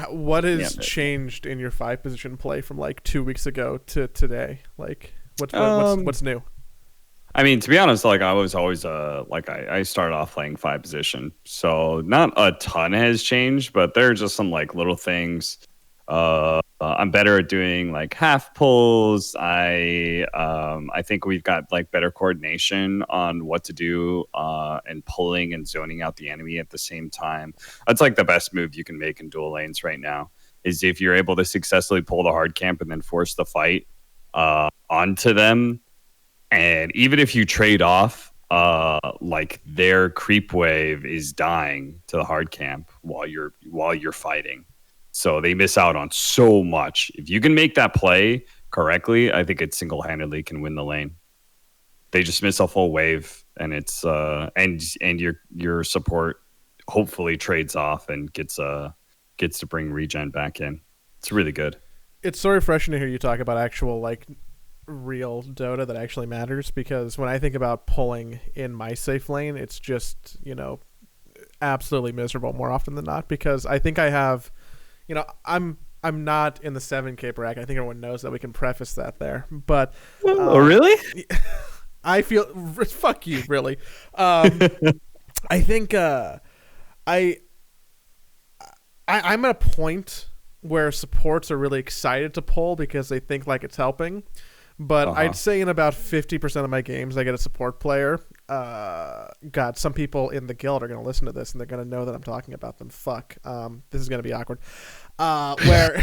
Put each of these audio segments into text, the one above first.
What has changed in your 5 position play from like 2 weeks ago to today? Like, what's new? I mean, to be honest, like I was always I started off playing 5 position, so not a ton has changed, but there are just some like little things. I'm better at doing like half pulls. I think we've got like better coordination on what to do and pulling and zoning out the enemy at the same time. That's like the best move you can make in dual lanes right now. Is if you're able to successfully pull the hard camp and then force the fight onto them. And even if you trade off, like their creep wave is dying to the hard camp while you're fighting, so they miss out on so much. If you can make that play correctly, I think it single handedly can win the lane. They just miss a full wave, and it's and your support hopefully trades off and gets to bring regen back in. It's really good. It's so refreshing to hear you talk about actual like real Dota that actually matters, because when I think about pulling in my safe lane, it's just, absolutely miserable more often than not, because I think I have, I'm not in the 7K bracket. I think everyone knows that. We can preface that there, but oh really? I feel fuck you really. I think I'm at a point where supports are really excited to pull because they think like it's helping. But I'd say in about 50% of my games, I get a support player. God, some people in the guild are going to listen to this and they're going to know that I'm talking about them. Fuck. This is going to be awkward. Where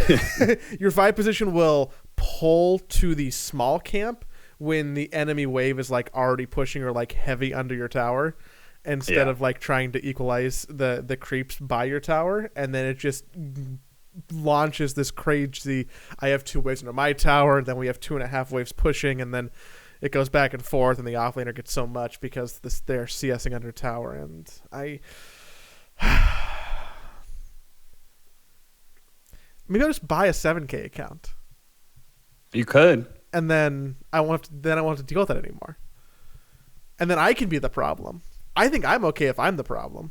your 5 position will pull to the small camp when the enemy wave is like already pushing or like heavy under your tower, instead of like trying to equalize the creeps by your tower. And then it just launches this crazy, I have 2 waves under my tower, then we have 2.5 waves pushing, and then it goes back and forth, and the offlaner gets so much because they're CSing under tower. And maybe I'll just buy a 7K account. You could. And then I won't have to deal with that anymore. And then I can be the problem. I think I'm okay if I'm the problem.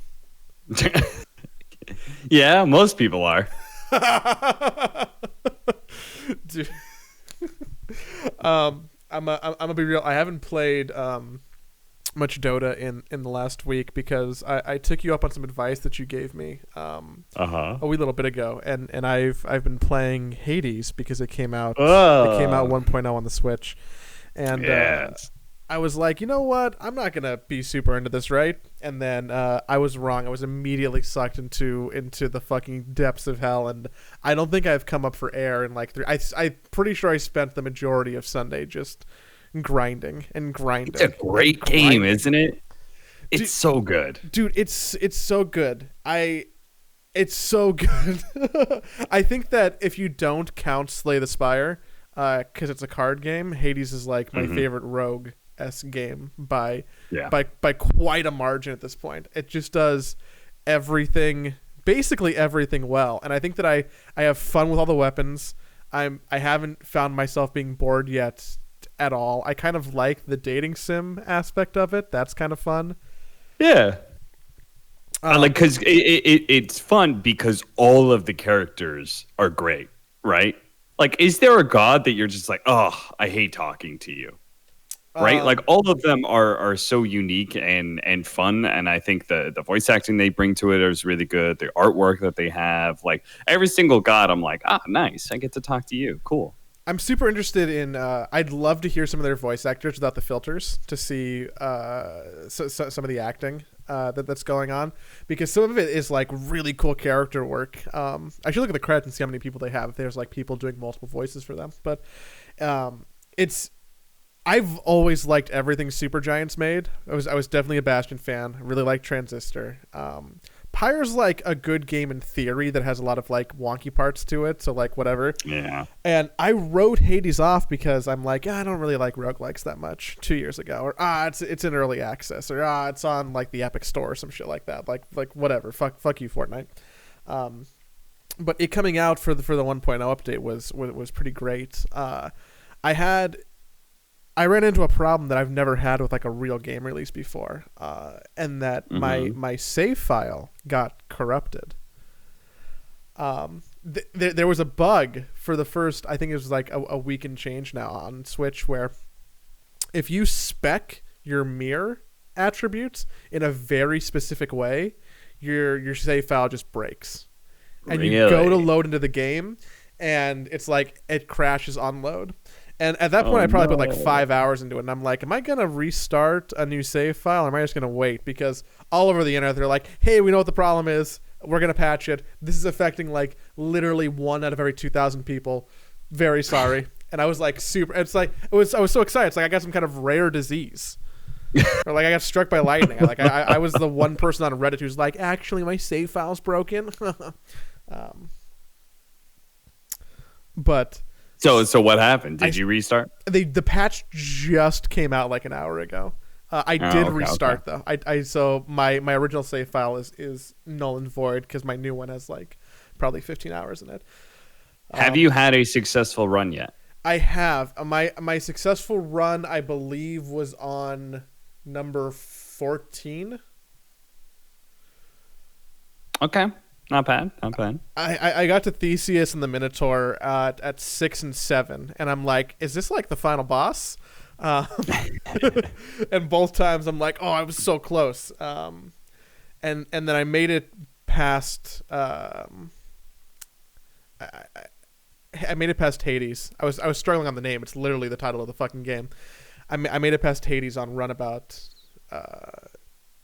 Yeah, most people are. Dude. I'm gonna be real. I haven't played much Dota in the last week because I took you up on some advice that you gave me a wee little bit ago, and I've been playing Hades because it came out 1.0 on the Switch, and I was like, you know what? I'm not gonna be super into this, right? And then I was wrong. I was immediately sucked into the fucking depths of hell, and I don't think I've come up for air in like 3. I'm pretty sure I spent the majority of Sunday just grinding and grinding. It's a great game, isn't it? It's so good, dude. It's so good. It's so good. I think that if you don't count Slay the Spire, because it's a card game, Hades is like my favorite rogue game by quite a margin at this point. It just does basically everything well, and I think that I have fun with all the weapons. I haven't found myself being bored yet at all. I kind of like the dating sim aspect of it. That's kind of fun. Yeah. Because it's fun because all of the characters are great, right? Like, is there a god that you're just like, oh, I hate talking to you? Right? Like, all of them are so unique and fun, and I think the voice acting they bring to it is really good. The artwork that they have, like, every single god, I'm like, nice, I get to talk to you. Cool. I'm super interested in, I'd love to hear some of their voice actors without the filters to see some of the acting that's going on, because some of it is like really cool character work. I should look at the credits and see how many people they have, if there's like people doing multiple voices for them. But I've always liked everything Supergiant's made. I was definitely a Bastion fan. I really like Transistor. Pyre's like a good game in theory that has a lot of like wonky parts to it, so like whatever. Yeah. And I wrote Hades off because I'm like, I don't really like roguelikes that much 2 years ago, or it's in early access, or it's on like the Epic Store or some shit like that. Like whatever. Fuck you, Fortnite. But it coming out for the 1.0 update was pretty great. I ran into a problem that I've never had with like a real game release before, and that my save file got corrupted. There was a bug for the first, I think it was like a week and change now on Switch, where if you spec your mirror attributes in a very specific way, your save file just breaks. And you go to load into the game, and it's like it crashes on load. And at that point, I probably put like 5 hours into it, and I'm like, am I going to restart a new save file, or am I just going to wait? Because all over the internet, they're like, hey, we know what the problem is. We're going to patch it. This is affecting like literally 1 out of every 2,000 people. Very sorry. And I was like it's like, I was so excited. It's like I got some kind of rare disease. Or like I got struck by lightning. I was the one person on Reddit who's like, actually, my save file's broken. But... So what happened? Did you restart? The patch just came out like an hour ago. I did restart though. So my original save file is null and void because my new one has like probably 15 hours in it. Have you had a successful run yet? I have. My successful run, I believe, was on number 14. Okay. Not bad. I got to Theseus and the Minotaur at 6 and 7, and I'm like, is this like the final boss? And both times I'm like, oh, I was so close. And then I made it past. I made it past Hades. I was struggling on the name. It's literally the title of the fucking game. I made it past Hades on runabout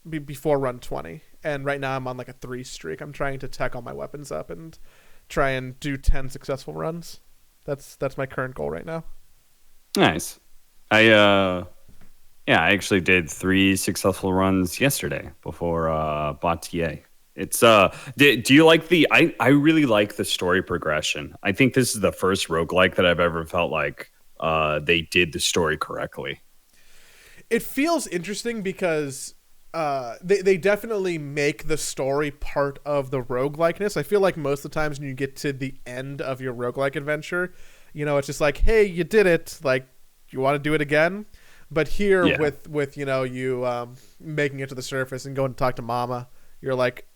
before run 20. And right now I'm on like a 3 streak. I'm trying to tech all my weapons up and try and do 10 successful runs. That's my current goal right now. Nice. I actually did 3 successful runs yesterday before bought TA. It's do you like I really like the story progression. I think this is the first roguelike that I've ever felt like they did the story correctly. It feels interesting because they definitely make the story part of the roguelikeness. I feel like most of the times when you get to the end of your roguelike adventure, it's just like, hey, you did it. Like, you want to do it again? But here with you making it to the surface and going to talk to Mama, you're like,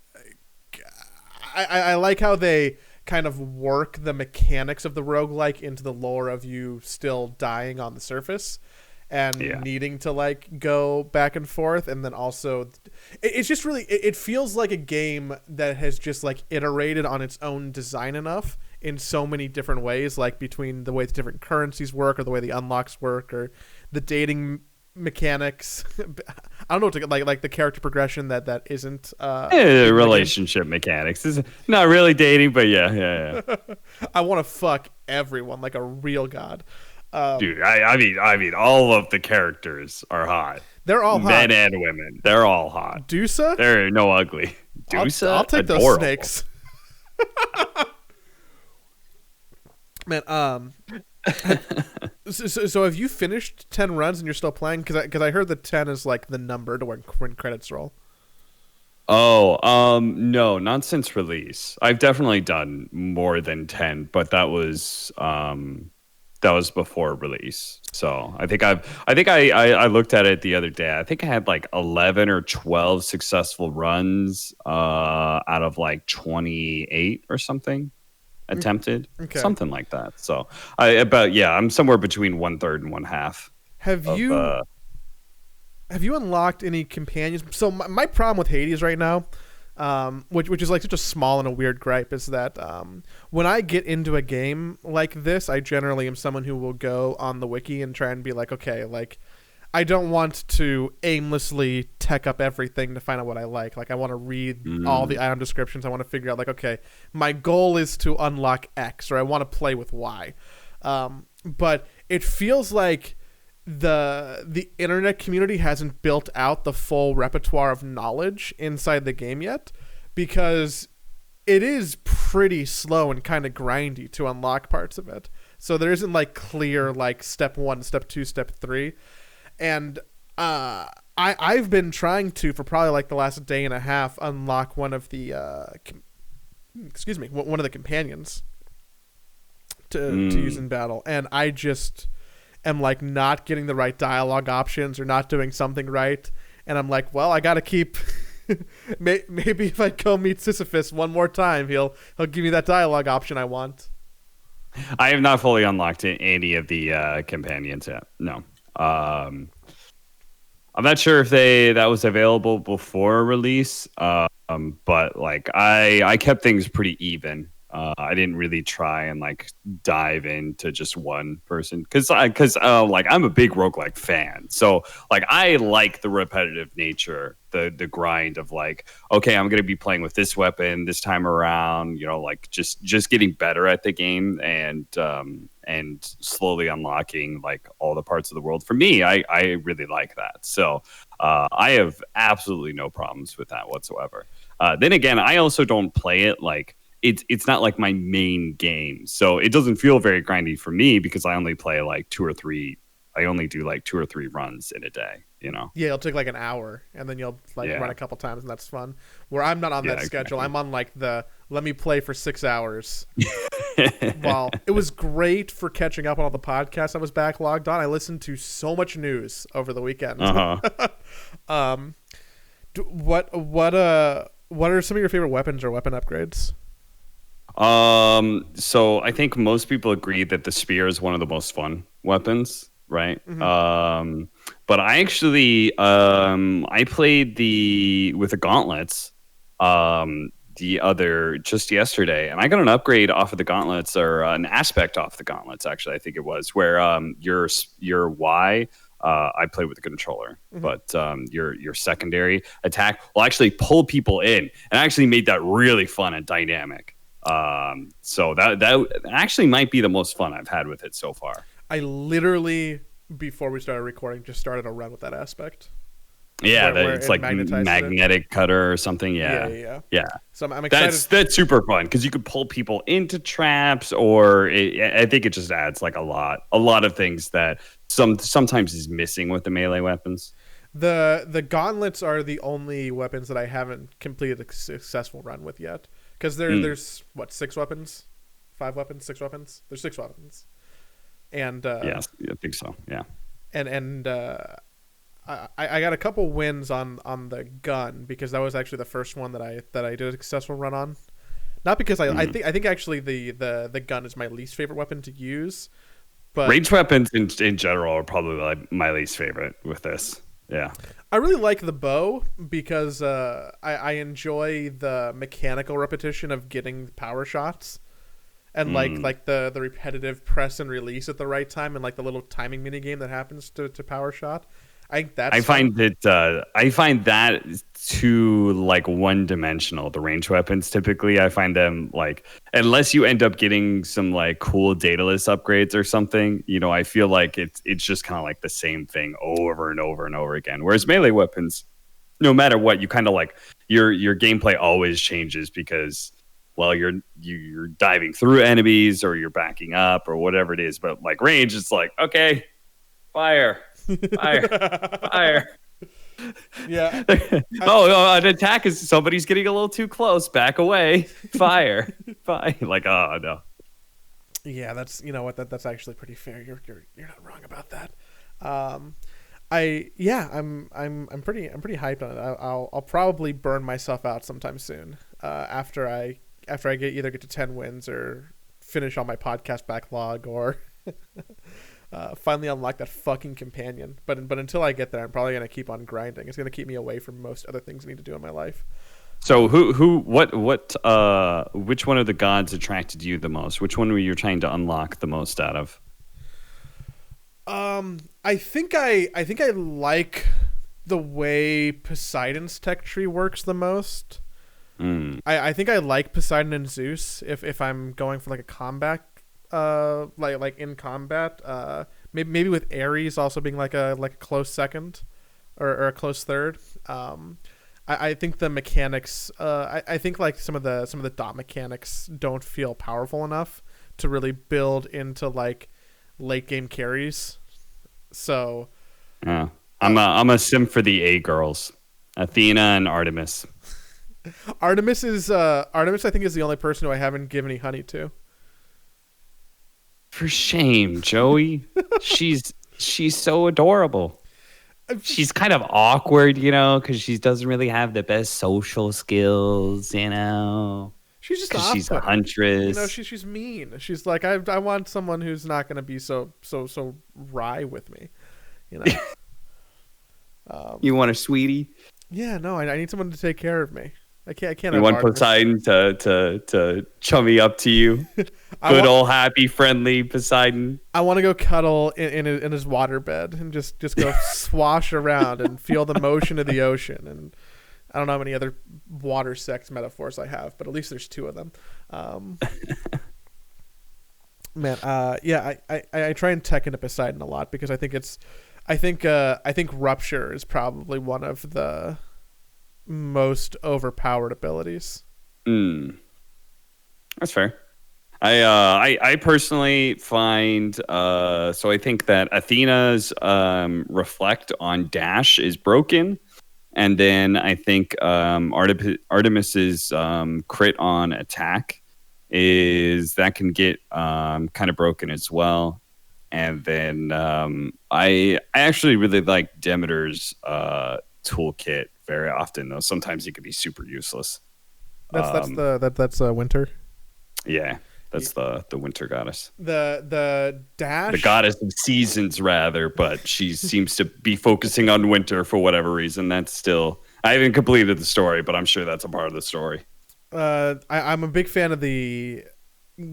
I like how they kind of work the mechanics of the roguelike into the lore of you still dying on the surface and needing to like go back and forth. And then also it's just really, it feels like a game that has just like iterated on its own design enough in so many different ways, like between the way the different currencies work or the way the unlocks work or the dating mechanics. I don't know what to, like the character progression that isn't relationship mechanics. It's not really dating, but yeah. I want to fuck everyone like a real god. Dude, I mean, all of the characters are hot. They're all hot. Men and women. They're all hot. Dusa? There are no ugly. Dusa? I'll take adorable. Those snakes. Man, so have you finished 10 runs and you're still playing? Because I heard that 10 is like the number to when credits roll. Oh, no, not since release. I've definitely done more than 10, but that was before release. So I think I looked at it the other day. I think I had like 11 or 12 successful runs out of like 28 or something attempted. Okay. Something like that. So I'm somewhere between 1/3 and 1/2. Have you unlocked any companions? So my problem with Hades right now, which is like such a small and a weird gripe, is that when I get into a game like this, I generally am someone who will go on the wiki and try and be like, okay, like I don't want to aimlessly tech up everything to find out what I like. Like I want to read all the item descriptions. I want to figure out like, okay, my goal is to unlock X, or I want to play with Y. But it feels like the internet community hasn't built out the full repertoire of knowledge inside the game yet, because it is pretty slow and kind of grindy to unlock parts of it. So there isn't like clear like step 1, step 2, step 3. And I've been trying to, for probably like the last day and a half, unlock one of the one of the companions to use in battle, and I just am like not getting the right dialogue options or not doing something right, and I'm like, well, I gotta keep Maybe if I go meet Sisyphus one more time, he'll give me that dialogue option I want. I have not fully unlocked any of the companions yet. No. I'm not sure if that was available before release. But like I kept things pretty even. I didn't really try and like dive into just one person because like I'm a big roguelike fan. So like I like the repetitive nature, the grind of like, okay, I'm gonna be playing with this weapon this time around, you know, like just getting better at the game and slowly unlocking like all the parts of the world. For me, I really like that. So I have absolutely no problems with that whatsoever. Then again, I also don't play it like it's not like my main game, so it doesn't feel very grindy for me because I only play like two or three. I only do like 2 or 3 runs in a day. You know. Yeah, it'll take like an hour, and then you'll like run a couple times, and that's fun. Where I'm not on that schedule. I'm on like the let me play for 6 hours. Well, it was great for catching up on all the podcasts I was backlogged on. I listened to so much news over the weekend. What are some of your favorite weapons or weapon upgrades? So I think most people agree that the spear is one of the most fun weapons, right? Mm-hmm. But I actually I played with the gauntlets just yesterday, and I got an upgrade off of the gauntlets, or an aspect off the gauntlets actually, I think it was, where your Y, I play with the controller, mm-hmm. but your secondary attack will actually pull people in, and actually made that really fun and dynamic. So that actually might be the most fun I've had with it so far. I literally, before we started recording, just started a run with that aspect. Yeah, it's like magnetic cutter or something. Yeah. So I'm excited. That's super fun because you could pull people into traps, or I think it just adds like a lot of things that sometimes is missing with the melee weapons. The gauntlets are the only weapons that I haven't completed a successful run with yet. Because there's what, 6 weapons, 5 weapons, 6 weapons. There's 6 weapons, and yes, I think so. Yeah, and I got a couple wins on the gun because that was actually the first one that I did a successful run on. Not because I think actually the gun is my least favorite weapon to use, but ranged weapons in general are probably like my least favorite with this. Yeah. I really like the bow because I enjoy the mechanical repetition of getting power shots and like the repetitive press and release at the right time and like the little timing mini game that happens to power shot. I find that too like one dimensional. The range weapons typically, I find them like, unless you end up getting some like cool dataless upgrades or something, you know, I feel like it's just kind of like the same thing over and over and over again. Whereas melee weapons, no matter what, you kind of like your gameplay always changes because, well, you're diving through enemies or you're backing up or whatever it is. But like range, it's like, okay, fire. Fire. Yeah. An attack is somebody's getting a little too close. Back away. Fire. Like, oh no. Yeah, that's, you know what, that's actually pretty fair. You're not wrong about that. I'm pretty hyped on it. I'll probably burn myself out sometime soon. After I get to 10 wins or finish all my podcast backlog or finally unlock that fucking companion. But until I get there, I'm probably gonna keep on grinding. It's gonna keep me away from most other things I need to do in my life. So which one of the gods attracted you the most? Which one were you trying to unlock the most out of? I think I like the way Poseidon's tech tree works the most. I think I like Poseidon and Zeus if I'm going for like a combat, like in combat. Maybe with Ares also being like a close second, or a close third. I think the mechanics. I think like some of the dot mechanics don't feel powerful enough to really build into like late game carries. So, yeah, I'm a sim for the A girls, Athena and Artemis. Artemis I think is the only person who I haven't given any honey to. For shame, Joey. She's so adorable. she's kind of awkward, because she doesn't really have the best social skills, She's just because she's a off-putting. huntress. She's mean. She's like, I want someone who's not going to be so wry with me. You know. You want a sweetie? Yeah, no, I need someone to take care of me. I can't. You want Poseidon to chummy up to you? Good old happy friendly Poseidon. I want to go cuddle in his waterbed and just go swash around and feel the motion of the ocean. And I don't know how many other water sex metaphors I have, but at least there's 2 of them. Man, yeah, I try and tech into Poseidon a lot because I think Rupture is probably one of the most overpowered abilities. That's fair. I personally find so I think that Athena's reflect on dash is broken, and then I think Artemis's crit on attack is that can get kind of broken as well. And then I actually really like Demeter's toolkit very often, though sometimes it can be super useless. That's Winter. Yeah, that's the winter goddess. The dash, the goddess of seasons, rather, but she seems to be focusing on winter for whatever reason. That's still, I haven't completed the story, but I'm sure that's a part of the story. I'm a big fan of the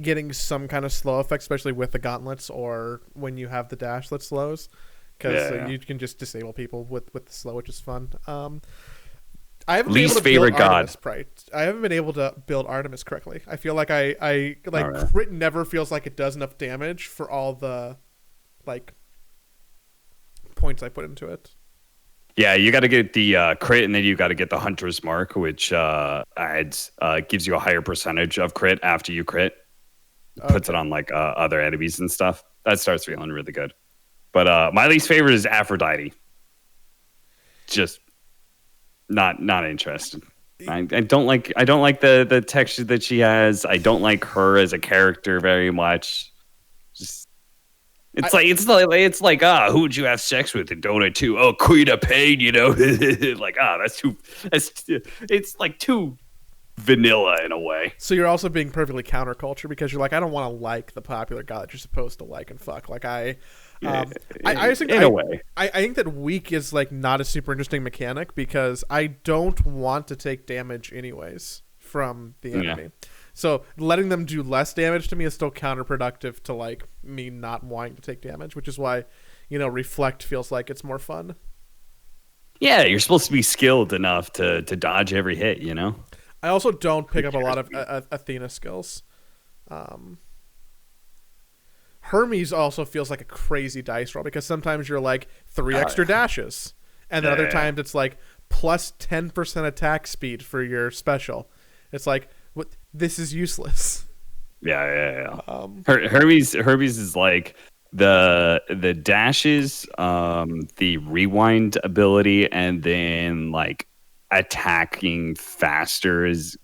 getting some kind of slow effect, especially with the gauntlets or when you have the dash that slows, because you can just disable people with the slow, which is fun. I haven't least been able to favorite build god. Artemis, I haven't been able to build Artemis correctly. I feel like I right. crit never feels like it does enough damage for all the points I put into it. Yeah, you got to get the crit, and then you got to get the Hunter's Mark, which gives you a higher percentage of crit after you crit. Puts it on other enemies and stuff. That starts feeling really good. But my least favorite is Aphrodite. Just not interested. I don't like the texture that she has. I don't like her as a character very much. Just it's like who would you have sex with in Dota 2? Oh, Queen of Pain, it's like too vanilla in a way. So you're also being perfectly counterculture because you're like, I don't want to like the popular god that you're supposed to like and fuck. Like I just think in a way. I think that weak is not a super interesting mechanic because I don't want to take damage anyways from the enemy. Yeah. So letting them do less damage to me is still counterproductive to me not wanting to take damage, which is why, reflect feels like it's more fun. Yeah, you're supposed to be skilled enough to dodge every hit, I also don't pick up a lot of Athena skills. Hermes also feels like a crazy dice roll because sometimes you're 3 extra dashes, and then other times it's plus 10% attack speed for your special. It's what? This is useless. Yeah. Hermes is the dashes, the rewind ability, and then attacking faster is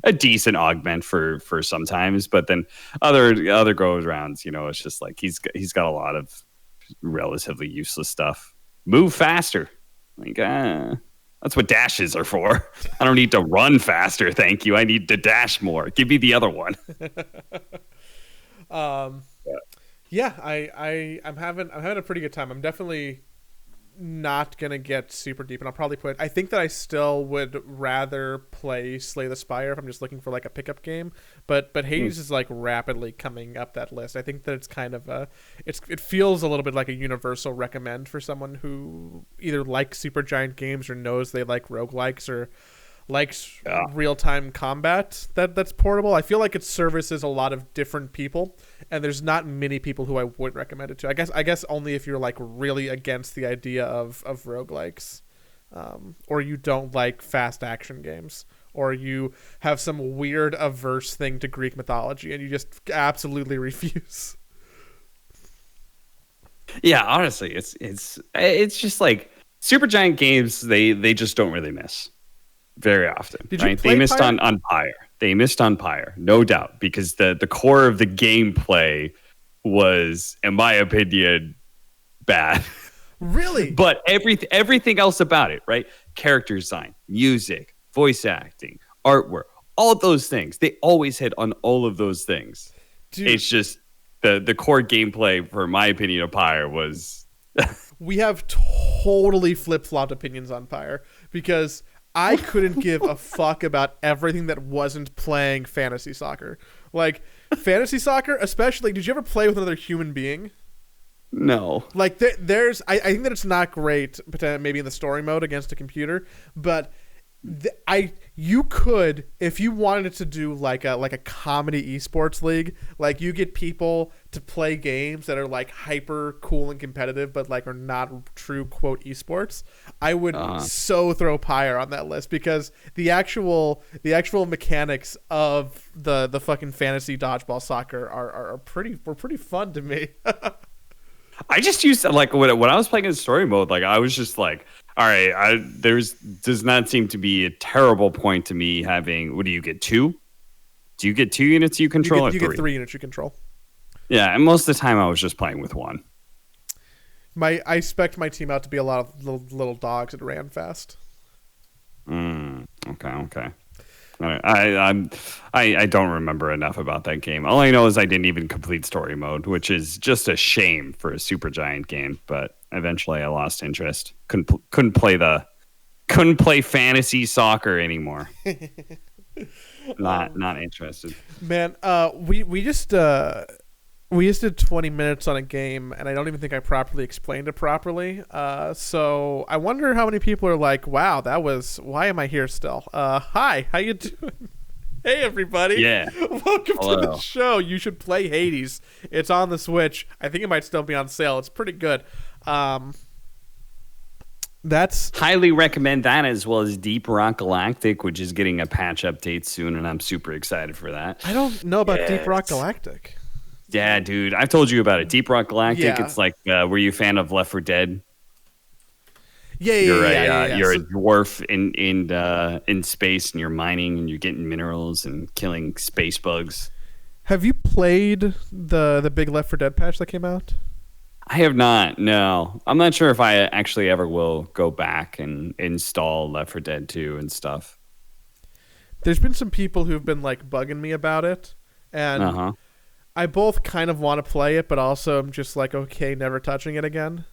a decent augment for sometimes, but then other go rounds, it's just he's got a lot of relatively useless stuff. Move faster, that's what dashes are for. I don't need to run faster, thank you. I need to dash more. Give me the other one. Yeah, I'm having a pretty good time. I'm definitely not gonna get super deep, and I'll probably I think that I still would rather play Slay the Spire if I'm just looking for a pickup game. But Hades is rapidly coming up that list. I think that it's kind of it feels a little bit like a universal recommend for someone who either likes Supergiant games or knows they like roguelikes or likes real-time combat that's portable. I feel like it services a lot of different people, and there's not many people who I would recommend it to. I guess only if you're really against the idea of roguelikes, or you don't like fast action games, or you have some weird averse thing to Greek mythology and you just absolutely refuse. Yeah, honestly, it's just Supergiant games, they just don't really miss very often. They missed on Pyre. They missed on Pyre, no doubt, because the core of the gameplay was, in my opinion, bad. Really? But everything else about it, right? Character design, music, voice acting, artwork, all those things. They always hit on all of those things. Dude. It's just the core gameplay, for my opinion, of Pyre was. We have totally flip-flopped opinions on Pyre because I couldn't give a fuck about everything that wasn't playing fantasy soccer. Like, fantasy soccer, especially, did you ever play with another human being? No. Like, there's... I think that it's not great, maybe in the story mode against a computer, but... you could, if you wanted to do like a comedy esports league, like you get people to play games that are like hyper cool and competitive, but like are not true quote esports. I would so throw Pyre on that list because the actual mechanics of the fucking fantasy dodgeball soccer were pretty fun to me. I just used to, like when I was playing in story mode, like I was just like, all right, does not seem to be a terrible point to me having. What do you get, 2? Do you get 2 units you control? You get 3 units you control. Yeah, and most of the time I was just playing with 1. I spec'd my team out to be a lot of little dogs that ran fast. Okay. I don't remember enough about that game. All I know is I didn't even complete story mode, which is just a shame for a Supergiant game. But eventually, I lost interest. Couldn't play fantasy soccer anymore. Not interested. Man, we just did 20 minutes on a game, and I don't even think I properly explained it properly. So I wonder how many people are like, wow, why am I here still? Hi, how you doing? Hey, everybody. Yeah. Welcome to the show. You should play Hades. It's on the Switch. I think it might still be on sale. It's pretty good. That's highly recommend that, as well as Deep Rock Galactic, which is getting a patch update soon, and I'm super excited for that. I don't know about Deep Rock Galactic. Yeah, dude, I've told you about it. Deep Rock Galactic. Yeah. It's like, were you a fan of Left 4 Dead? Yeah. You're a dwarf in space, and you're mining, and you're getting minerals and killing space bugs. Have you played the big Left 4 Dead patch that came out? I have not. No, I'm not sure if I actually ever will go back and install Left 4 Dead 2 and stuff. There's been some people who've been like bugging me about it, and I both kind of want to play it, but also I'm just like, okay, never touching it again.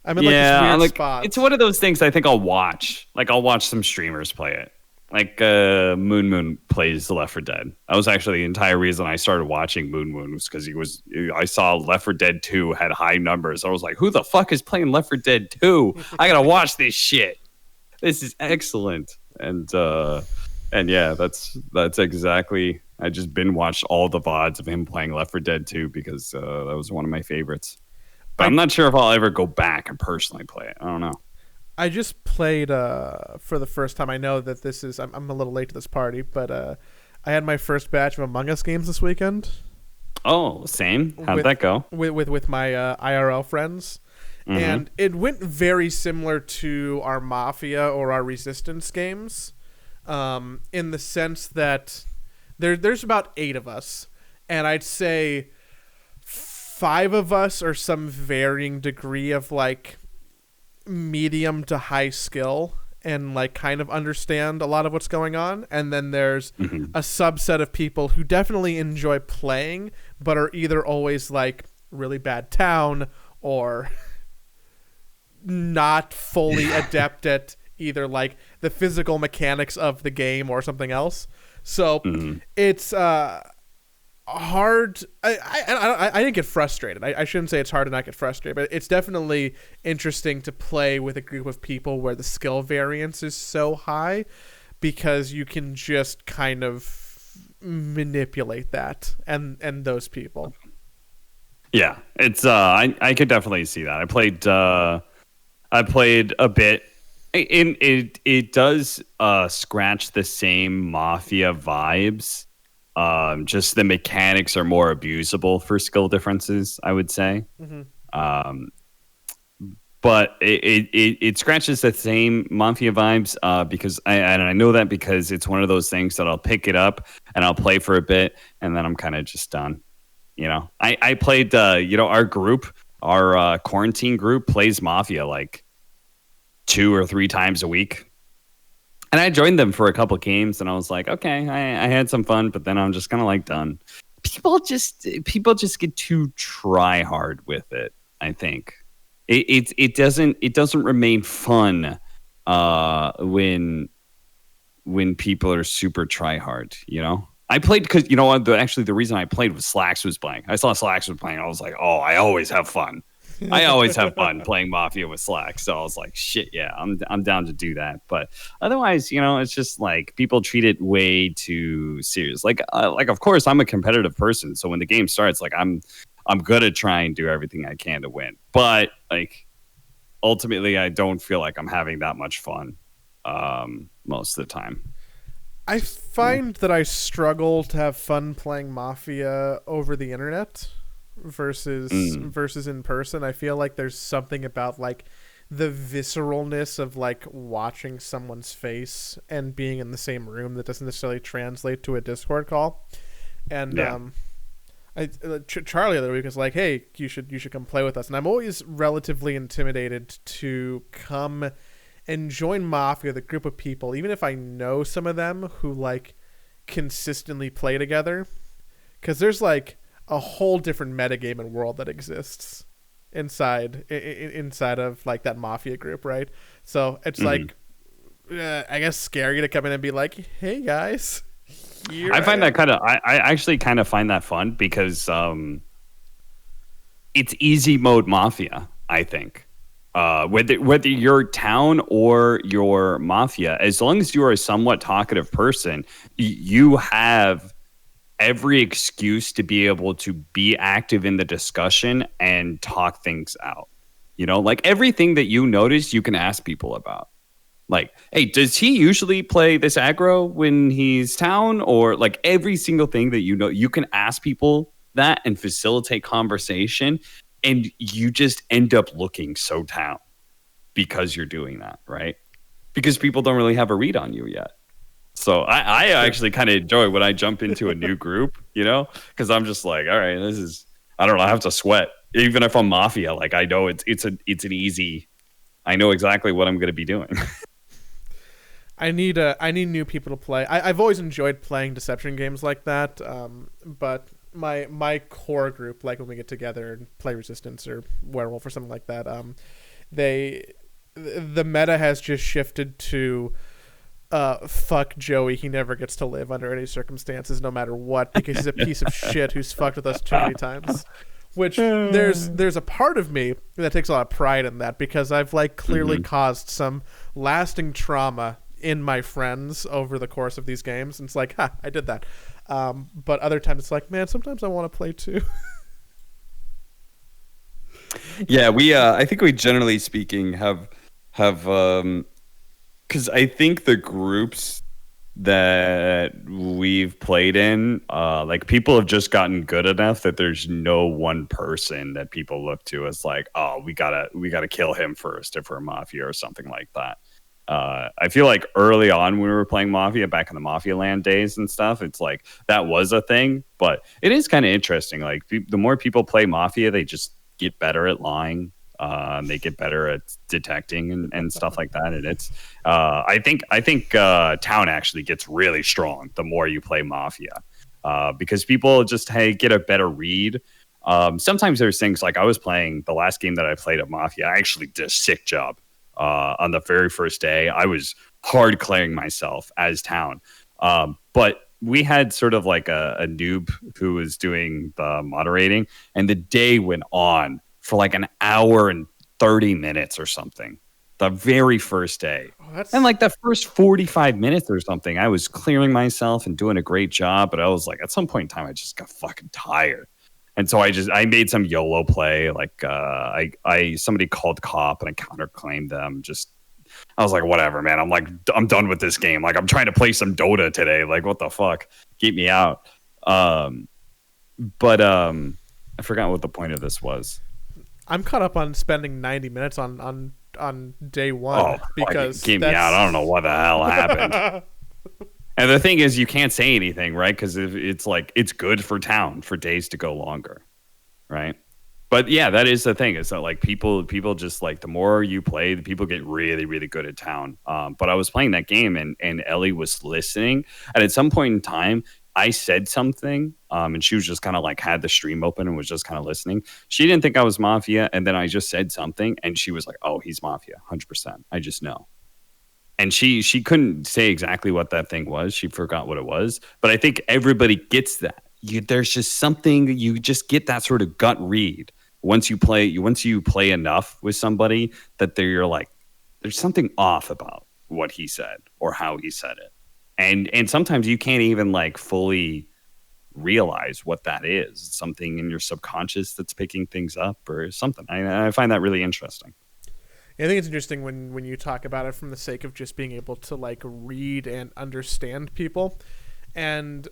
I'm in this weird spot. It's one of those things I think I'll watch. Like, I'll watch some streamers play it. Like, Moon plays Left 4 Dead. That was actually the entire reason I started watching Moon was because I saw Left 4 Dead 2 had high numbers. I was like, who the fuck is playing Left 4 Dead 2? I gotta watch this shit. This is excellent. And yeah, that's exactly. I just watched all the VODs of him playing Left 4 Dead 2 because that was one of my favorites. But I'm not sure if I'll ever go back and personally play it. I don't know. I just played for the first time. I know that this is... I'm a little late to this party, but I had my first batch of Among Us games this weekend. Oh, same? How'd that go? With my IRL friends. Mm-hmm. And it went very similar to our Mafia or our Resistance games in the sense that there's about 8 of us. And I'd say 5 of us are some varying degree of like medium to high skill and like kind of understand a lot of what's going on, and then there's a subset of people who definitely enjoy playing but are either always like really bad town or not fully adept at either like the physical mechanics of the game or something else. So it's hard. I didn't get frustrated. I shouldn't say it's hard to not get frustrated, but it's definitely interesting to play with a group of people where the skill variance is so high because you can just kind of manipulate that and those people. Yeah, it's I could definitely see that. I played a bit. It does scratch the same Mafia vibes. Just the mechanics are more abusable for skill differences, I would say. But it scratches the same Mafia vibes because I know that because it's one of those things that I'll pick it up and I'll play for a bit and then I'm kind of just done. You know, I played our group our quarantine group plays Mafia like 2 or 3 times a week. And I joined them for a couple games, and I was like, okay, I had some fun, but then I'm just kind of like done. People just get too try hard with it. I think it doesn't remain fun when people are super try hard. You know, I played because you know what? Actually, the reason I played was Slacks was playing. I saw Slacks was playing. I was like, oh, I always have fun. I always have fun playing Mafia with Slack. So I was like, shit, yeah, I'm down to do that. But otherwise, you know, it's just like people treat it way too serious. Like of course, I'm a competitive person. So when the game starts, like I'm gonna try and do everything I can to win. But like ultimately, I don't feel like I'm having that much fun most of the time. I find that I struggle to have fun playing Mafia over the internet versus in person. I feel like there's something about like the visceralness of like watching someone's face and being in the same room that doesn't necessarily translate to a Discord call. And Charlie the other week was like, "Hey, you should come play with us." And I'm always relatively intimidated to come and join Mafia, the group of people, even if I know some of them who like consistently play together, because there's like a whole different metagame and world that exists inside of like that Mafia group, right? So it's like I guess scary to come in and be like, "Hey guys." I actually kind of find that fun because it's easy mode Mafia, I think. Whether you're town or your Mafia, as long as you are a somewhat talkative person, you have every excuse to be able to be active in the discussion and talk things out. You know, like everything that you notice, you can ask people about. Like, hey, does he usually play this aggro when he's town? Or like every single thing that you know, you can ask people that and facilitate conversation. And you just end up looking so town because you're doing that, right? Because people don't really have a read on you yet. So I actually kind of enjoy when I jump into a new group, you know, because I'm just like, all right, I don't know, I have to sweat. Even if I'm Mafia, like I know it's an easy, I know exactly what I'm going to be doing. I need new people to play. I've always enjoyed playing deception games like that, but my core group, like when we get together and play Resistance or Werewolf or something like that, the meta has just shifted to fuck Joey. He never gets to live under any circumstances, no matter what, because he's a piece of shit who's fucked with us too many times. Which there's a part of me that takes a lot of pride in that, because I've like clearly caused some lasting trauma in my friends over the course of these games. And it's like, I did that. But other times it's like, man, sometimes I want to play too. Yeah, I think we generally speaking have because I think the groups that we've played in, like people have just gotten good enough that there's no one person that people look to as like, oh, we gotta kill him first if we're Mafia or something like that. I feel like early on when we were playing Mafia back in the Mafia Land days and stuff, it's like that was a thing, but it is kind of interesting. Like the more people play Mafia, they just get better at lying. They get better at detecting and stuff like that. And it's, I think town actually gets really strong the more you play Mafia, because people just get a better read. Sometimes there's things like I was playing the last game that I played at Mafia. I actually did a sick job. On the very first day, I was hard clearing myself as town. But we had sort of like a noob who was doing the moderating, and the day went on for like an hour and 30 minutes or something. The very first day. And like the first 45 minutes or something, I was clearing myself and doing a great job. But I was like, at some point in time, I just got fucking tired. And so I made some YOLO play. Like somebody called cop and I counterclaimed them. I was like, whatever, man. I'm done with this game. Like I'm trying to play some Dota today. Like what the fuck? Keep me out. But I forgot what the point of this was. I'm caught up on spending 90 minutes on day one because keep me out. I don't know what the hell happened. And the thing is, you can't say anything, right? Because it's like it's good for town for days to go longer, right? But yeah, that is the thing. Is that like people just like the more you play, the people get really, really good at town. But I was playing that game and Ellie was listening, and at some point in time, I said something, and she was just kind of like had the stream open and was just kind of listening. She didn't think I was Mafia, and then I just said something, and she was like, "Oh, he's Mafia, 100%. I just know." And she couldn't say exactly what that thing was. She forgot what it was. But I think everybody gets that. There's just something, you just get that sort of gut read once you play enough with somebody that you're like, there's something off about what he said or how he said it. And sometimes you can't even like fully realize what that is. It's something in your subconscious that's picking things up or something. I find that really interesting. I think it's interesting when you talk about it from the sake of just being able to like read and understand people. And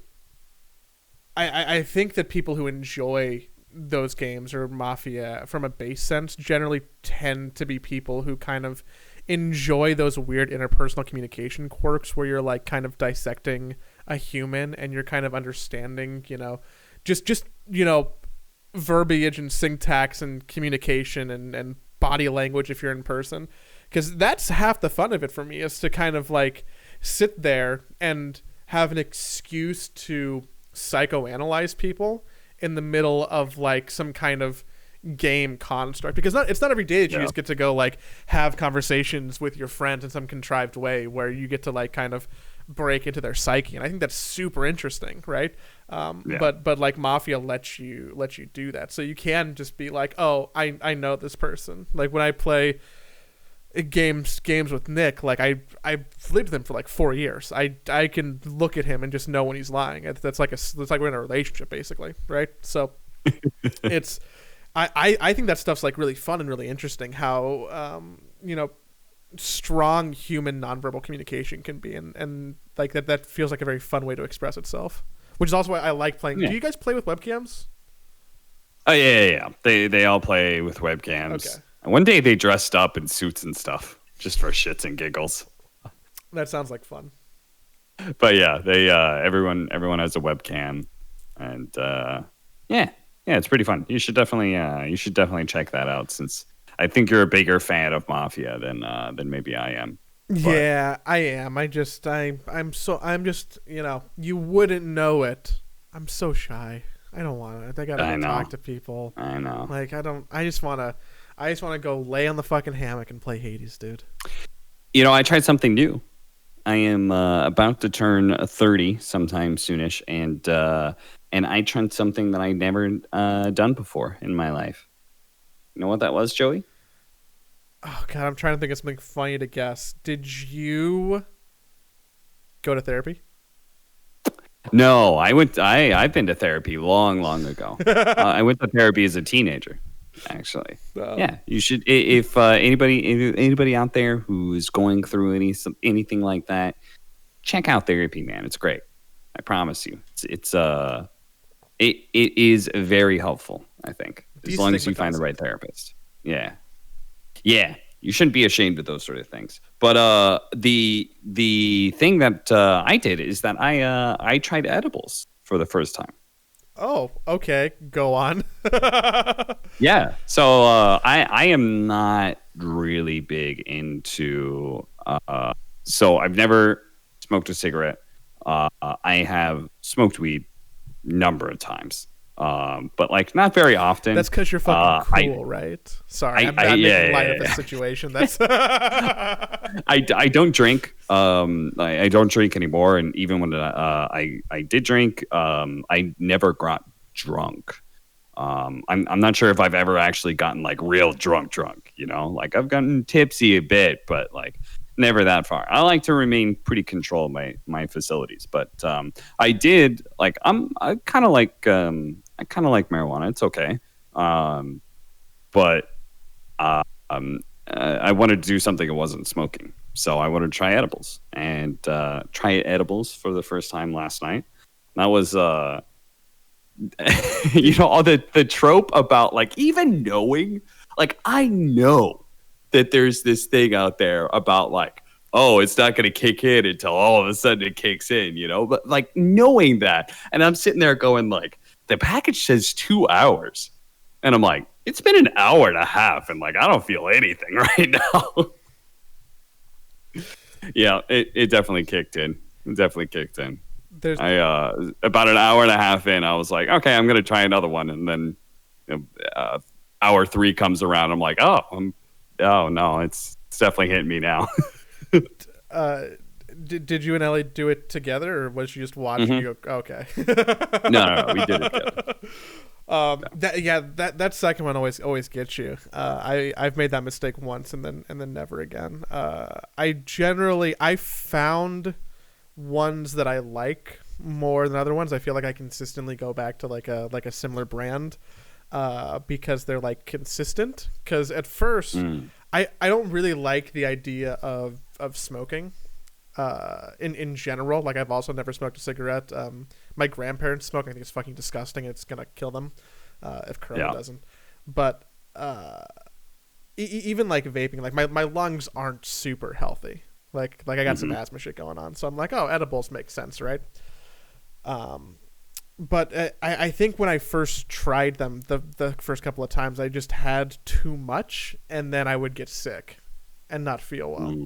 I think that people who enjoy those games or Mafia from a base sense generally tend to be people who kind of enjoy those weird interpersonal communication quirks where you're like kind of dissecting a human and you're kind of understanding, just verbiage and syntax and communication and body language if you're in person, because that's half the fun of it for me, is to kind of like sit there and have an excuse to psychoanalyze people in the middle of like some kind of game construct, because it's not every day that you just get to go like have conversations with your friends in some contrived way where you get to like kind of break into their psyche, and I think that's super interesting, right? But like Mafia lets you do that, so you can just be like, oh, I know this person. Like when I play games with Nick, like I've lived with him for like 4 years. I can look at him and just know when he's lying. That's like we're in a relationship basically, right? So it's I think that stuff's like really fun and really interesting, how strong human nonverbal communication can be, and like that feels like a very fun way to express itself, which is also why I like playing. Do you guys play with webcams? Oh yeah. They all play with webcams. Okay. And one day they dressed up in suits and stuff just for shits and giggles. That sounds like fun. But yeah, they everyone has a webcam, and it's pretty fun. You should definitely check that out, since I think you're a bigger fan of Mafia than maybe I am. But yeah, I am. I'm just you wouldn't know it. I'm so shy. I don't want to. I gotta talk to people. I know. Like I just want to go lay on the fucking hammock and play Hades, dude. I tried something new. I am about to turn 30 sometime soonish, and I tried something that I never done before in my life. You know what that was, Joey? Oh God, I'm trying to think of something funny to guess. Did you go to therapy? No, I've been to therapy long ago. I went to therapy as a teenager, actually. Oh. Yeah, you should. If anybody out there who's going through anything like that, check out therapy, man. It's great. I promise you. It is very helpful, I think, as long as you find the right therapist. Yeah. You shouldn't be ashamed of those sort of things. But the thing that I did is that I tried edibles for the first time. Oh, okay. Go on. Yeah. So I am not really big into. So I've never smoked a cigarette. I have smoked weed number of times. But like not very often. That's because you're fucking cool, right? Sorry, I'm not making light of the situation. That's I don't drink. I don't drink anymore, and even when I did drink, I never got drunk. I'm not sure if I've ever actually gotten like real drunk. Like I've gotten tipsy a bit, but like never that far. I like to remain pretty control my facilities, but I did like I kind of like marijuana. It's okay, but I wanted to do something that wasn't smoking, so I wanted to try edibles, and try edibles for the first time last night. That was all the trope about like even knowing, like I know that there's this thing out there about like, oh, it's not going to kick in until all of a sudden it kicks in, but like knowing that, and I'm sitting there going like, the package says 2 hours, and I'm like, It's been an hour and a half, and like I don't feel anything right now. Yeah, it definitely kicked in. It definitely kicked in. There's About an hour and a half in, I was like, okay, I'm gonna try another one, and then hour 3 comes around. I'm like, oh no, it's definitely hitting me now. Did you and Ellie do it together, or was she just watching you? Okay. No, we did it together. That second one always gets you. I've made that mistake once and then never again. I found ones that I like more than other ones. I feel like I consistently go back to like a similar brand because they're like consistent. Because at first I don't really like the idea of smoking in general. Like I've also never smoked a cigarette. My grandparents smoke. I think it's fucking disgusting. It's gonna kill them if Corona doesn't. But even like vaping, like my lungs aren't super healthy. Like I got some asthma shit going on, so I'm like, oh, edibles make sense, right? But I think when I first tried them, the first couple of times, I just had too much, and then I would get sick and not feel well.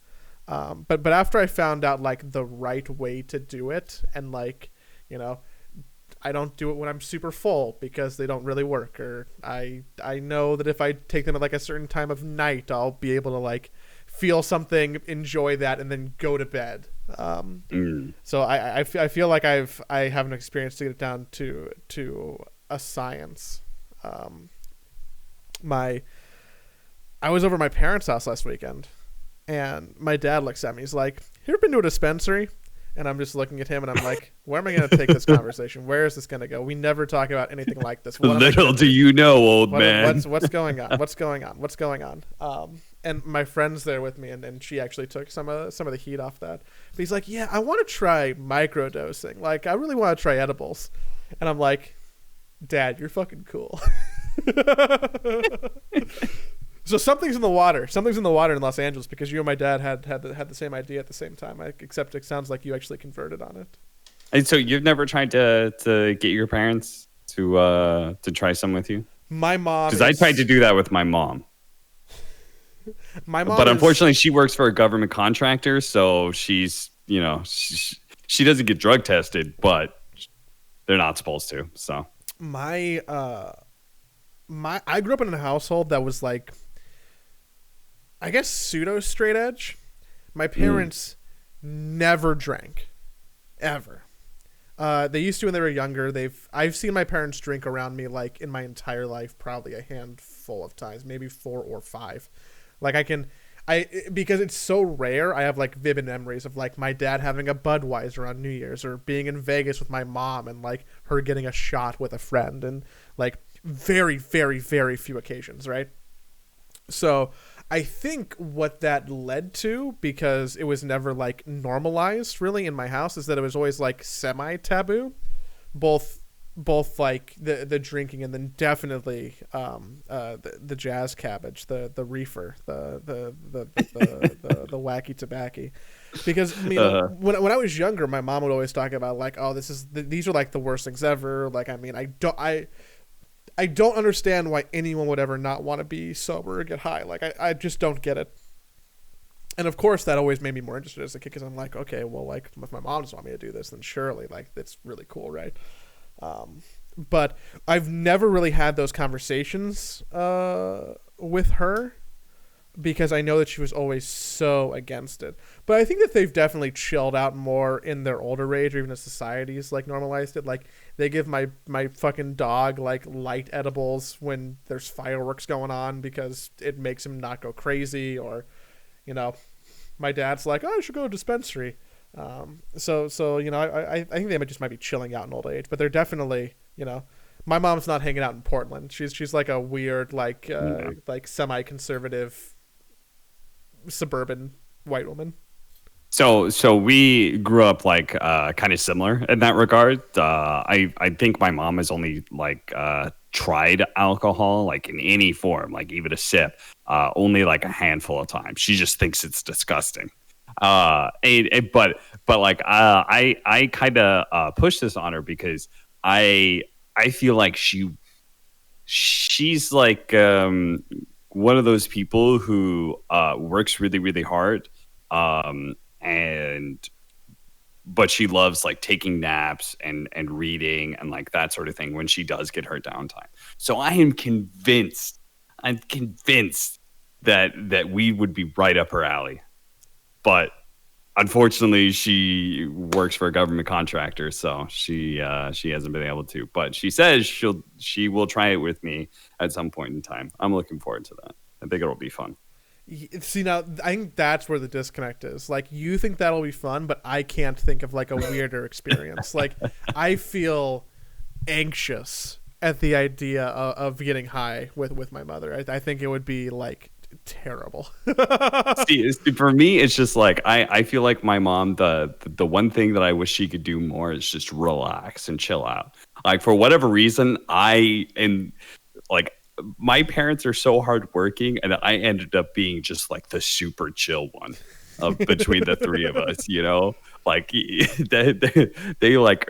But after I found out like the right way to do it, and like, you know, I don't do it when I'm super full because they don't really work, or I know that if I take them at like a certain time of night, I'll be able to like feel something, enjoy that, and then go to bed. So I feel like I have an experience to get it down to a science. I was over at my parents' house last weekend, and my dad looks at me. He's like, "You ever been to a dispensary?" And I'm just looking at him, and I'm like, "Where am I going to take this conversation? Where is this going to go? We never talk about anything like this." Little do you know, old man. What's going on? What's going on? What's going on? And my friend's there with me, and she actually took some of the heat off that. But he's like, "Yeah, I want to try microdosing. Like, I really want to try edibles." And I'm like, "Dad, you're fucking cool." So something's in the water. Something's in the water in Los Angeles, because you and my dad had the same idea at the same time. Except it sounds like you actually converted on it. And so you've never tried to get your parents to try some with you? My mom. Because I tried to do that with my mom. My mom. But unfortunately, she works for a government contractor, so she's, you know, she doesn't get drug tested, but they're not supposed to. So I grew up in a household that was like, I guess, pseudo straight edge. My parents never drank, ever. They used to when they were younger. I've seen my parents drink around me like in my entire life, probably a handful of times, maybe 4 or 5. Like because it's so rare, I have like vivid memories of like my dad having a Budweiser on New Year's, or being in Vegas with my mom and like her getting a shot with a friend, and like very, very, very few occasions, right? So I think what that led to, because it was never like normalized really in my house, is that it was always like semi-taboo, both like the drinking, and then definitely the jazz cabbage, the reefer, the wacky tobacco. Because you know, when I was younger, my mom would always talk about like, oh, these are like the worst things ever. Like, I mean, I don't understand why anyone would ever not want to be sober or get high. Like, I just don't get it. And of course, that always made me more interested as a kid, because I'm like, okay, well, like, if my mom doesn't want me to do this, then surely, like, that's really cool, right? But I've never really had those conversations with her, because I know that she was always so against it. But I think that they've definitely chilled out more in their older age, or even as society's like normalized it. Like, they give my fucking dog like light edibles when there's fireworks going on, because it makes him not go crazy. Or, you know, my dad's like, oh, I should go to a dispensary. So you know, I think they might be chilling out in old age, but they're definitely, you know, my mom's not hanging out in Portland. She's like a weird like semi-conservative suburban white woman. So we grew up like kind of similar in that regard. I think my mom has only like tried alcohol like in any form, like even a sip, only like a handful of times. She just thinks it's disgusting. But like I kind of push this on her, because I feel like she she's like one of those people who works really, really hard, and but she loves like taking naps and reading and like that sort of thing when she does get her downtime. So I'm convinced that weed would be right up her alley. But unfortunately, she works for a government contractor, so she hasn't been able to. But she says she will try it with me at some point in time. I'm looking forward to that. I think it'll be fun. See, now I think that's where the disconnect is. Like, you think that'll be fun, but I can't think of like a weirder experience. Like, I feel anxious at the idea of getting high with my mother. I think it would be like terrible. See, for me, it's just like I feel like my mom. The one thing that I wish she could do more is just relax and chill out. Like, for whatever reason, like, my parents are so hardworking, and I ended up being just like the super chill one between the three of us. Like they like,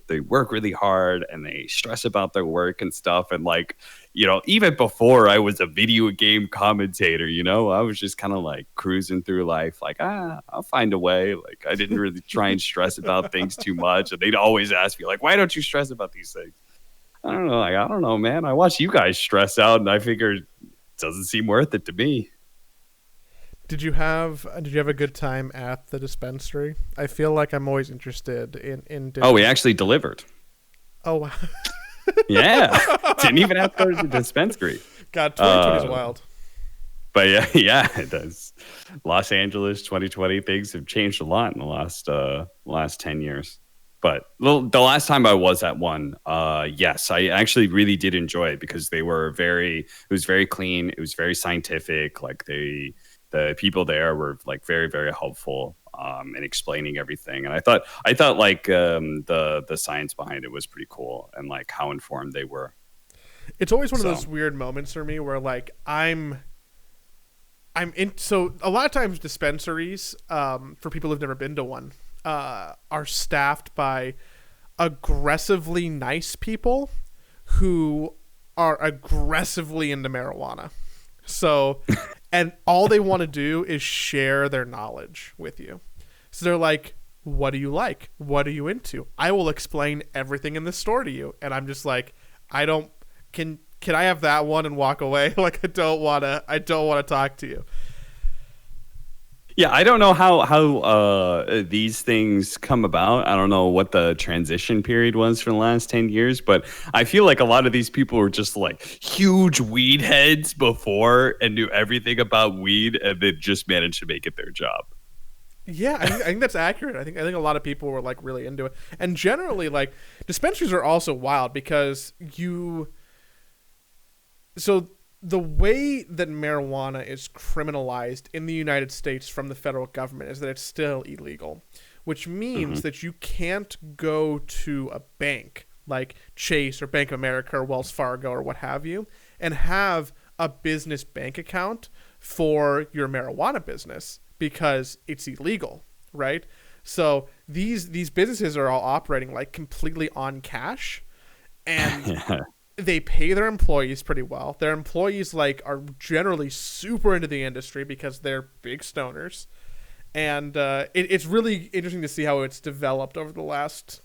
they work really hard and they stress about their work and stuff. And like, even before I was a video game commentator, I was just kind of like cruising through life, like, I'll find a way. Like, I didn't really try and stress about things too much. And they'd always ask me like, why don't you stress about these things? I don't know. Like, I don't know, man. I watch you guys stress out, and I figure it doesn't seem worth it to me. Did you have a good time at the dispensary? I feel like I'm always interested in Oh, we actually delivered. Oh, wow. Yeah. Didn't even have to go to the dispensary. God, 2020 is wild. But yeah, it does. Los Angeles 2020, things have changed a lot in the last 10 years. But the last time I was at one, yes, I actually really did enjoy it because it was very clean. It was very scientific. Like, the people there were like very, very helpful in explaining everything. And I thought like the science behind it was pretty cool, and like how informed they were. It's always one of those weird moments for me where like I'm in. So a lot of times dispensaries, for people who've never been to one, are staffed by aggressively nice people who are aggressively into marijuana. So, and all they want to do is share their knowledge with you. So they're like, what do you like? What are you into? I will explain everything in the store to you. And I'm just like, can I have that one and walk away? Like, I don't want to talk to you. Yeah, I don't know how these things come about. I don't know what the transition period was for the last 10 years, but I feel like a lot of these people were just like huge weed heads before and knew everything about weed, and they just managed to make it their job. Yeah, I think that's accurate. I think a lot of people were like really into it. And generally, like, dispensaries are also wild because the way that marijuana is criminalized in the United States from the federal government is that it's still illegal, which means that you can't go to a bank like Chase or Bank of America or Wells Fargo or what have you and have a business bank account for your marijuana business because it's illegal, right? So these businesses are all operating like completely on cash, and they pay their employees pretty well. Their employees like are generally super into the industry because they're big stoners. And it's really interesting to see how it's developed over the last,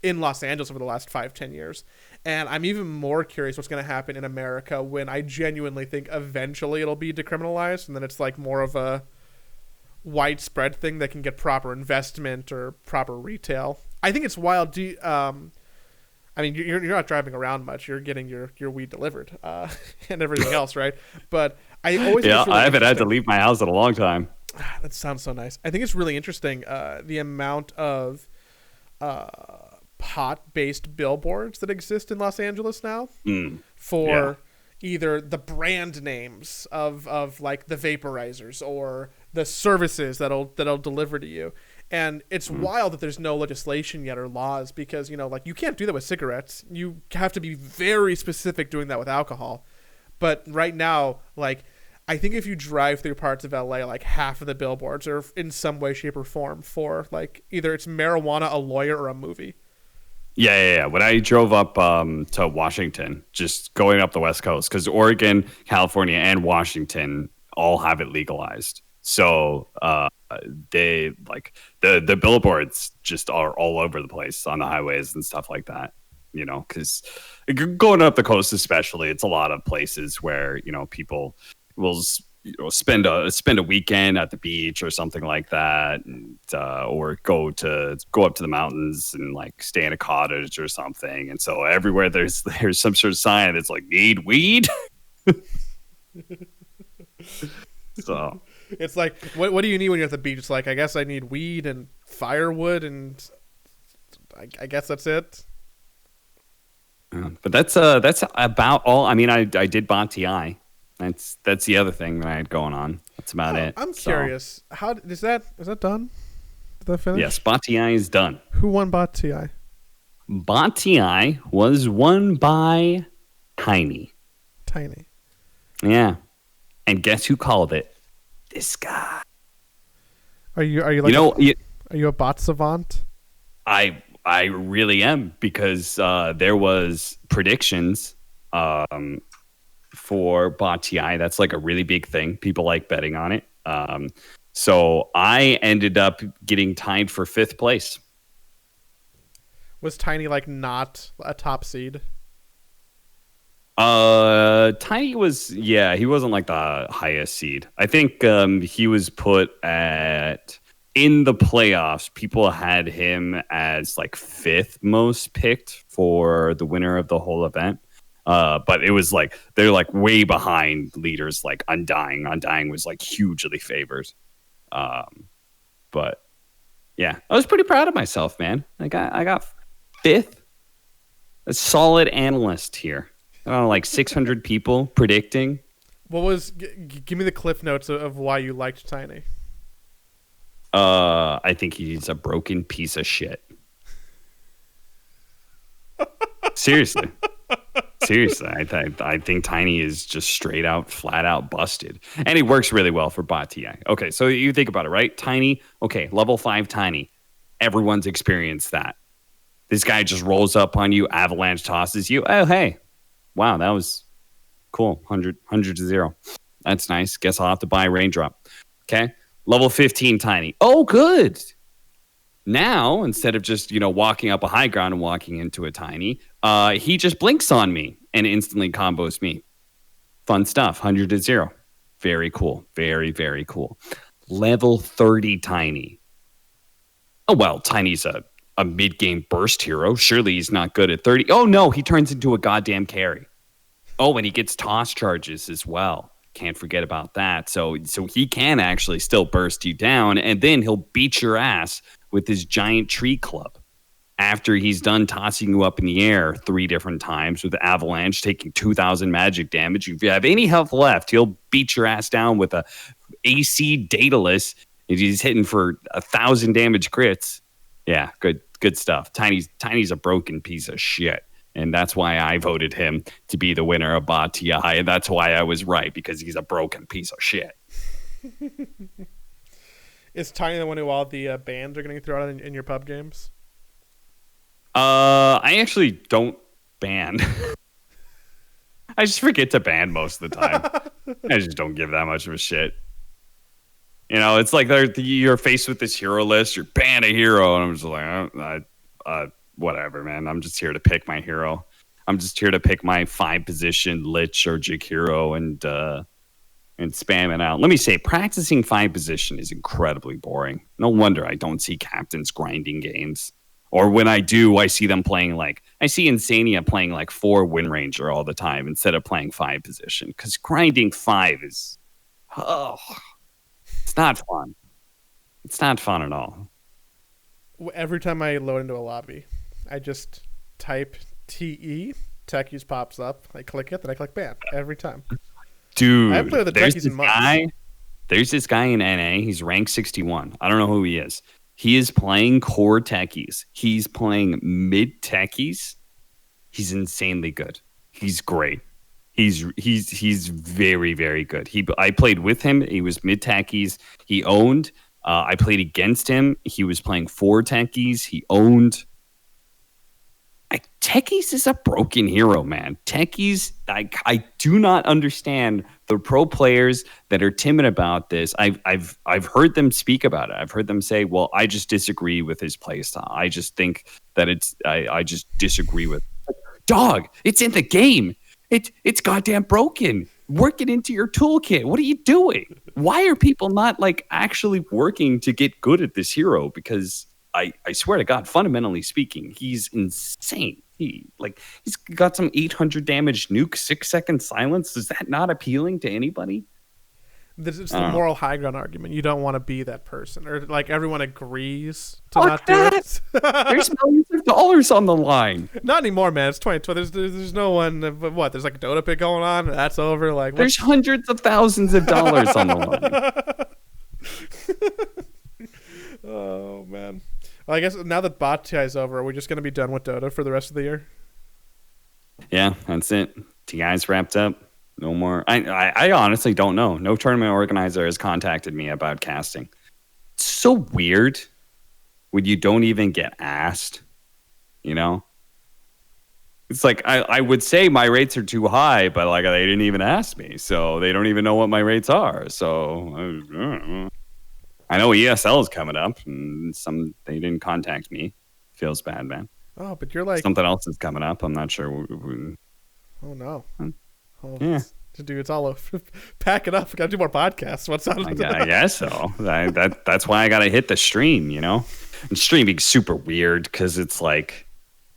in Los Angeles over the last 5-10 years. And I'm even more curious what's going to happen in America when I genuinely think eventually it'll be decriminalized, and then it's like more of a widespread thing that can get proper investment or proper retail. I think it's wild. I mean, you're not driving around much. You're getting your weed delivered and everything else, right? But I always really I haven't had to leave my house in a long time. That sounds so nice. I think it's really interesting the amount of pot-based billboards that exist in Los Angeles now for either the brand names of like the vaporizers or the services that'll deliver to you. And it's wild that there's no legislation yet or laws because, like, you can't do that with cigarettes. You have to be very specific doing that with alcohol. But right now, like, I think if you drive through parts of LA, like half of the billboards are in some way, shape, or form for like either it's marijuana, a lawyer, or a movie. Yeah. When I drove up to Washington, just going up the West Coast, because Oregon, California, and Washington all have it legalized. So they like the billboards just are all over the place on the highways and stuff like that. You know, because going up the coast, especially, it's a lot of places where people will spend a weekend at the beach or something like that, and, or go up to the mountains and like stay in a cottage or something. And so everywhere there's some sort of sign that's like need weed. So it's like, what do you need when you're at the beach? It's like, I guess I need weed and firewood, and I guess that's it. But that's about all. I mean, I did Bati. That's the other thing that I had going on. That's about it. I'm curious. How is that done? Did that finish? Yes, Bati is done. Who won Bati? Bati was won by Tiny. Tiny. Yeah. And guess who called it? This guy. Are you like are you a bot savant? I really am, because there was predictions for Bati. That's like a really big thing. People like betting on it. So I ended up getting tied for 5th place. Was Tiny like not a top seed? Tiny was, he wasn't like the highest seed. I think he was put at, in the playoffs, people had him as like 5th most picked for the winner of the whole event. But it was like they're like way behind leaders like Undying. Undying was like hugely favored. But yeah, I was pretty proud of myself, man. I got 5th. A solid analyst here. I don't know, like 600 people predicting. What was? Give me the cliff notes of why you liked Tiny. I think he's a broken piece of shit. Seriously, I think Tiny is just straight out, flat out busted, and he works really well for Bati. Okay, so you think about it, right? Tiny, okay, level 5 Tiny. Everyone's experienced that. This guy just rolls up on you, avalanche tosses you. Oh, hey. Wow, that was cool. 100 to 0. That's nice. Guess I'll have to buy a raindrop. Okay. Level 15 Tiny. Oh, good. Now, instead of just, walking up a high ground and walking into a Tiny, he just blinks on me and instantly combos me. Fun stuff. 100 to 0. Very cool. Very, very cool. Level 30 Tiny. Oh, well, Tiny's a mid-game burst hero. Surely he's not good at 30. Oh, no, he turns into a goddamn carry. Oh, and he gets toss charges as well. Can't forget about that. So he can actually still burst you down, and then he'll beat your ass with his giant tree club after he's done tossing you up in the air 3 different times with Avalanche, taking 2,000 magic damage. If you have any health left, he'll beat your ass down with a AC Daedalus. If he's hitting for 1,000 damage crits. Yeah, good stuff. Tiny's a broken piece of shit. And that's why I voted him to be the winner of Bati. And that's why I was right, because he's a broken piece of shit. Is Tiny the one who all the bans are getting thrown out in your pub games? I actually don't ban. I just forget to ban most of the time. I just don't give that much of a shit. It's like you're faced with this hero list. You're ban a hero, and I'm just like, whatever, man. I'm just here to pick my hero. I'm just here to pick my 5-position Lich or Jig hero and spam it out. Let me say, practicing 5-position is incredibly boring. No wonder I don't see captains grinding games. Or when I do, I see them playing I see Insania playing 4 Wind Ranger all the time instead of playing 5-position. Because grinding 5 is, it's not fun. It's not fun at all. Every time I load into a lobby, I just type TE, Techies pops up, I click it, then I click ban every time. Dude, I haven't played with the Techies in months. There's this guy in NA, he's rank 61. I don't know who he is. He is playing core Techies. He's playing mid Techies. He's insanely good. He's great. He's very, very good. I played with him. He was mid Techies. He owned. I played against him. He was playing 4 Techies. He owned. Techies is a broken hero, man. Techies, I do not understand the pro players that are timid about this. I've heard them speak about it. I've heard them say, "Well, I just disagree with his playstyle. I just think that I just disagree with." Dog, it's in the game. It's goddamn broken. Work it into your toolkit. What are you doing? Why are people not like actually working to get good at this hero? Because I swear to God, fundamentally speaking, he's insane. He's got some 800 damage nuke, 6-second silence. Is that not appealing to anybody? This is the moral high ground argument. You don't want to be that person, or like everyone agrees to Fuck not that. do it. There's millions of dollars on the line. Not anymore, man. It's 2020. There's no one. But what? There's like a Dota pick going on. That's over. Like there's hundreds of thousands of dollars on the line. Oh man. Well, I guess now that bot TI is over, are we just going to be done with Dota for the rest of the year? Yeah, that's it. TI's wrapped up. No more. I honestly don't know. No tournament organizer has contacted me about casting. It's so weird when you don't even get asked, you know? It's like I would say my rates are too high, but like they didn't even ask me, so they don't even know what my rates are. So I know ESL is coming up, and they didn't contact me. Feels bad, man. Oh, but you're like something else is coming up. I'm not sure. Oh no. Oh, yeah. Dude, it's all over. Pack it up. We got to do more podcasts. What's up? I guess so. That's why I got to hit the stream, you know? And streaming's super weird because it's like,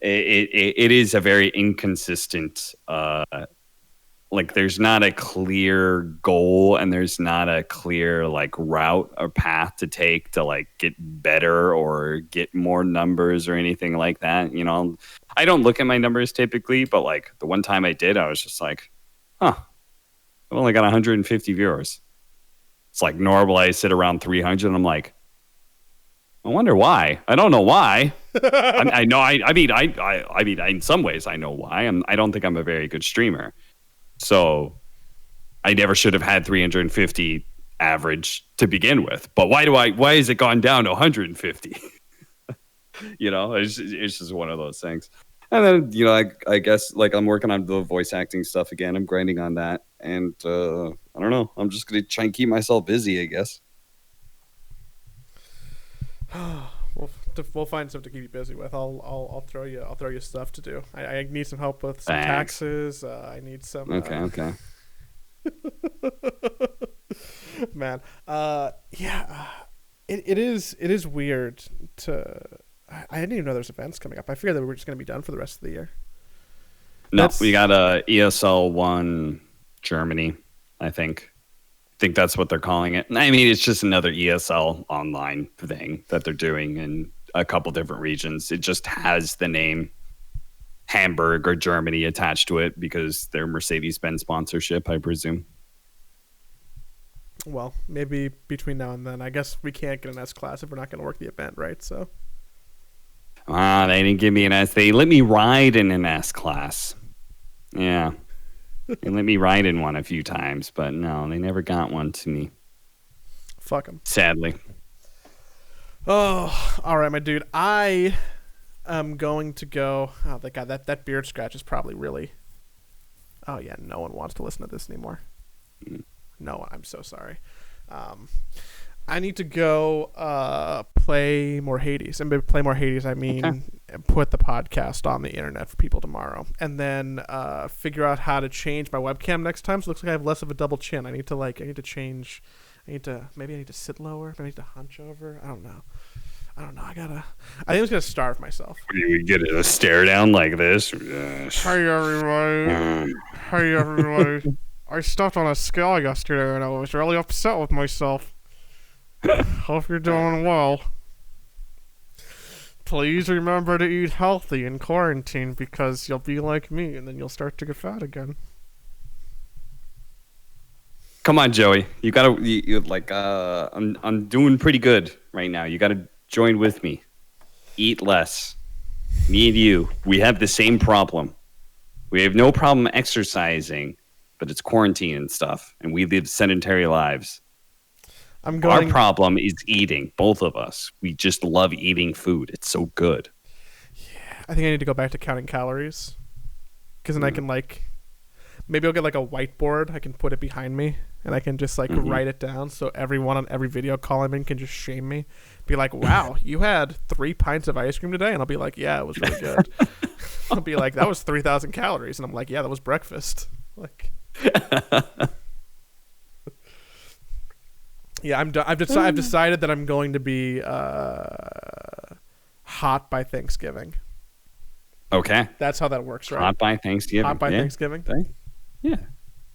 it is a very inconsistent, like there's not a clear goal and there's not a clear like route or path to take to like get better or get more numbers or anything like that. You know, I don't look at my numbers typically, but like the one time I did, I was just like, huh, I've only got 150 viewers. It's like normal. I sit around 300 and I'm like, I wonder why. I don't know why. I know. I mean, in some ways I know why. I don't think I'm a very good streamer. So I never should have had 350 average to begin with. But why has it gone down to 150? You know, it's just one of those things. And then, you know, I guess like I'm working on the voice acting stuff again. I'm grinding on that. And I don't know. I'm just going to try and keep myself busy, I guess. We'll find something to keep you busy with. I'll throw you stuff to do. I need some help with some taxes. I need some. Okay. Man, yeah, it is weird to. I didn't even know there's events coming up. I figured that we were just going to be done for the rest of the year. No, we got ESL 1 Germany, I think. I think that's what they're calling it. I mean, it's just another ESL online thing that they're doing in a couple different regions. It just has the name Hamburg or Germany attached to it because they're Mercedes-Benz sponsorship, I presume. Well, maybe between now and then. I guess we can't get an S class if we're not going to work the event, right? So. They didn't give me an S. They let me ride in an S class. Yeah. They let me ride in one a few times, but no, they never got one to me. Fuck them. Sadly. Oh, all right, my dude. I am going to go. Oh, God, that beard scratch is probably really. Oh yeah, no one wants to listen to this anymore. No, I'm so sorry. I need to go play more Hades. And by play more Hades, I mean put the podcast on the internet for people tomorrow. And then figure out how to change my webcam next time. So it looks like I have less of a double chin. I need to change. Maybe I need to sit lower. Maybe I need to hunch over. I don't know. I think I'm just going to starve myself. You get a stare down like this. Hey, everybody. I stepped on a scale yesterday and I was really upset with myself. Hope you're doing well. Please remember to eat healthy in quarantine because you'll be like me and then you'll start to get fat again. Come on, Joey. You gotta. I'm doing pretty good right now. You gotta join with me. Eat less. Me and you, we have the same problem. We have no problem exercising, but it's quarantine and stuff, and we live sedentary lives. Our problem is eating, both of us. We just love eating food. It's so good. Yeah, I think I need to go back to counting calories, because then I can like, maybe I'll get like a whiteboard. I can put it behind me, and I can just like write it down, so everyone on every video call I'm in can just shame me, be like, "Wow, you had 3 pints of ice cream today," and I'll be like, "Yeah, it was really good." I'll be like, "That was 3,000 calories," and I'm like, "Yeah, that was breakfast." Like, yeah, I've decided that I'm going to be hot by Thanksgiving. Okay. That's how that works, right? Hot by Thanksgiving. Hot by Thanksgiving. Yeah.